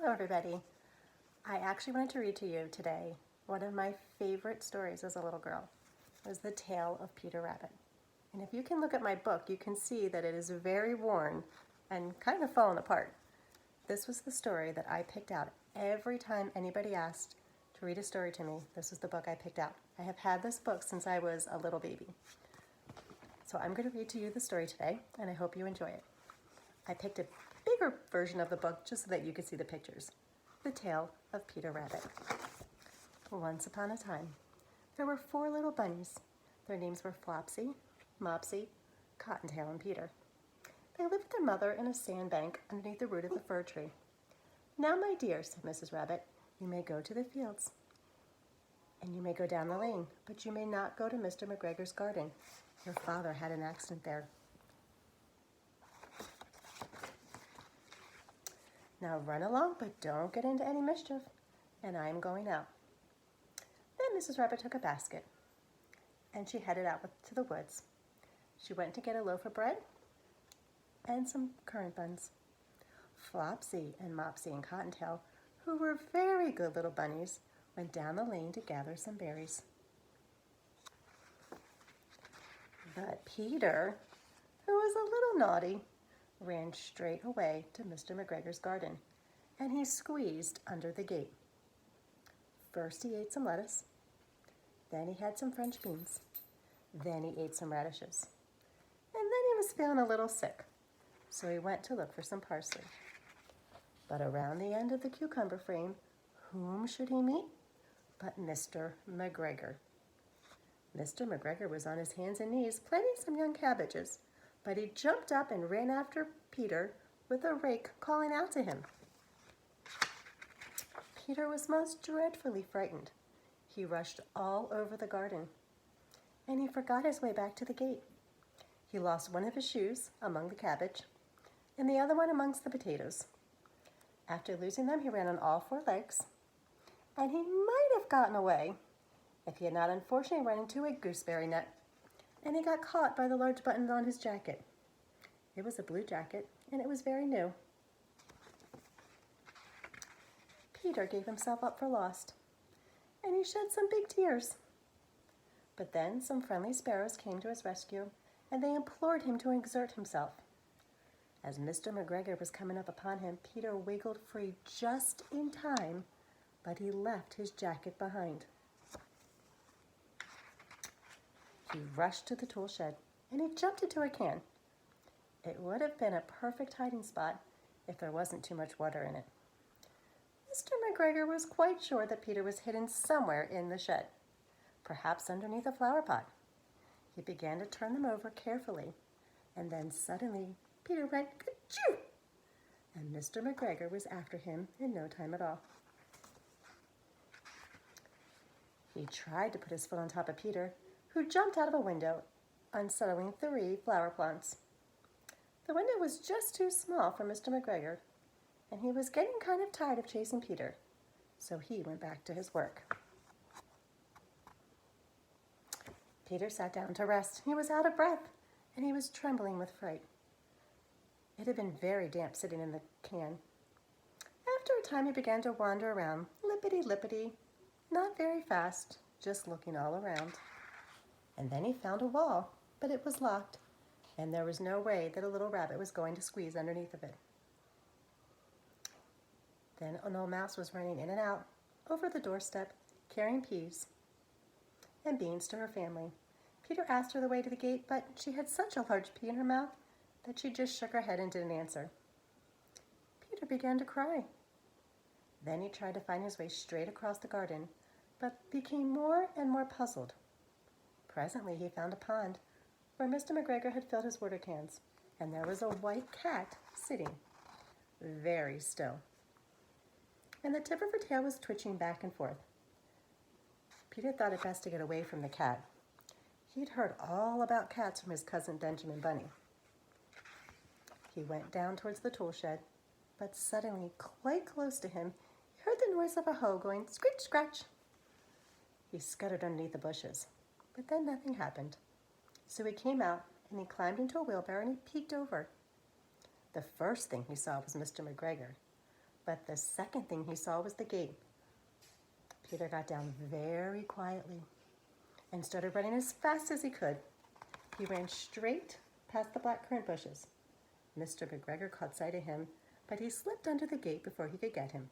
Hello everybody. I actually wanted to read to you today one of my favorite stories as a little girl. It was The Tale of Peter Rabbit. And if you can look at my book, you can see that it is very worn and kind of fallen apart. This was the story that I picked out every time anybody asked to read a story to me. This was the book I picked out. I have had this book since I was a little baby. So I'm going to read to you the story today, and I hope you enjoy it. I picked a bigger version of the book just so that you could see the pictures. The Tale of Peter Rabbit. Once upon a time, there were 4 little bunnies. Their names were Flopsy, Mopsy, Cottontail, and Peter. They lived with their mother in a sandbank underneath the root of a fir tree. "Now, my dear," said Mrs. Rabbit, "you may go to the fields, and you may go down the lane, but you may not go to Mr. McGregor's garden. Your father had an accident there. Now run along, but don't get into any mischief, and I'm going out." Then Mrs. Rabbit took a basket, and she headed out to the woods. She went to get a loaf of bread and some currant buns. Flopsy and Mopsy and Cottontail, who were very good little bunnies, went down the lane to gather some berries. But Peter, who was a little naughty, ran straight away to Mr. McGregor's garden, and he squeezed under the gate. First he ate some lettuce, then he had some French beans, then he ate some radishes, and then he was feeling a little sick, so he went to look for some parsley. But around the end of the cucumber frame, whom should he meet but Mr. McGregor. Mr. McGregor was on his hands and knees planting some young cabbages, but he jumped up and ran after Peter with a rake, calling out to him. Peter was most dreadfully frightened. He rushed all over the garden, and he forgot his way back to the gate. He lost one of his shoes among the cabbage, and the other one amongst the potatoes. After losing them, he ran on all 4 legs, and he might have gotten away if he had not unfortunately run into a gooseberry net, and he got caught by the large buttons on his jacket. It was a blue jacket, and it was very new. Peter gave himself up for lost, and he shed some big tears. But then some friendly sparrows came to his rescue, and they implored him to exert himself. As Mr. McGregor was coming up upon him, Peter wiggled free just in time, but he left his jacket behind. He rushed to the tool shed, and he jumped into a can. It would have been a perfect hiding spot if there wasn't too much water in it. Mr. McGregor was quite sure that Peter was hidden somewhere in the shed, perhaps underneath a flower pot. He began to turn them over carefully, and then suddenly Peter went ka-choo, and Mr. McGregor was after him in no time at all. He tried to put his foot on top of Peter, who jumped out of a window, unsettling 3 flower plants. The window was just too small for Mr. McGregor, and he was getting kind of tired of chasing Peter, so he went back to his work. Peter sat down to rest. He was out of breath, and he was trembling with fright. It had been very damp sitting in the can. After a time, he began to wander around, lippity-lippity, not very fast, just looking all around. And then he found a wall, but it was locked, and there was no way that a little rabbit was going to squeeze underneath of it. Then an old mouse was running in and out over the doorstep, carrying peas and beans to her family. Peter asked her the way to the gate, but she had such a large pea in her mouth that she just shook her head and didn't answer. Peter began to cry. Then he tried to find his way straight across the garden, but became more and more puzzled. Presently he found a pond where Mr. McGregor had filled his water cans, and there was a white cat sitting very still, and the tip of her tail was twitching back and forth. Peter thought it best to get away from the cat. He'd heard all about cats from his cousin Benjamin Bunny. He went down towards the tool shed, but suddenly, quite close to him, he heard the noise of a hoe going scritch, scratch. He scuttered underneath the bushes, but then nothing happened. So he came out, and he climbed into a wheelbarrow, and he peeked over. The first thing he saw was Mr. McGregor, But the second thing he saw was the gate. Peter got down very quietly and started running as fast as he could. He ran straight past the blackcurrant bushes. Mr. McGregor caught sight of him, but he slipped under the gate before he could get him.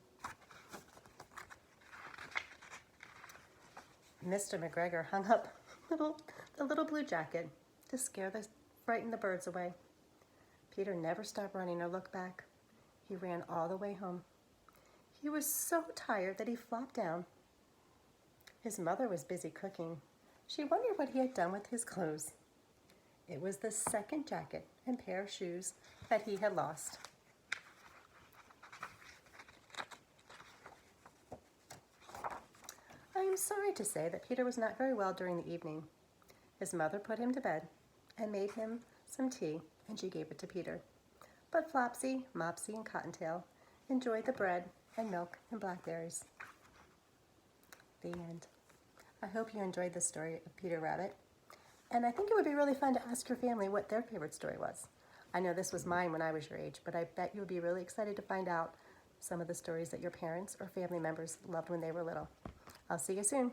Mr. McGregor hung up the little blue jacket to frighten the birds away. Peter never stopped running or looked back. He ran all the way home. He was so tired that he flopped down. His mother was busy cooking. She wondered what he had done with his clothes. It was the second jacket and pair of shoes that he had lost. I am sorry to say that Peter was not very well during the evening. His mother put him to bed and made him some tea, and she gave it to Peter. But Flopsy, Mopsy, and Cottontail enjoyed the bread and milk and blackberries. The end. I hope you enjoyed the story of Peter Rabbit. And I think it would be really fun to ask your family what their favorite story was. I know this was mine when I was your age, but I bet you would be really excited to find out some of the stories that your parents or family members loved when they were little. I'll see you soon.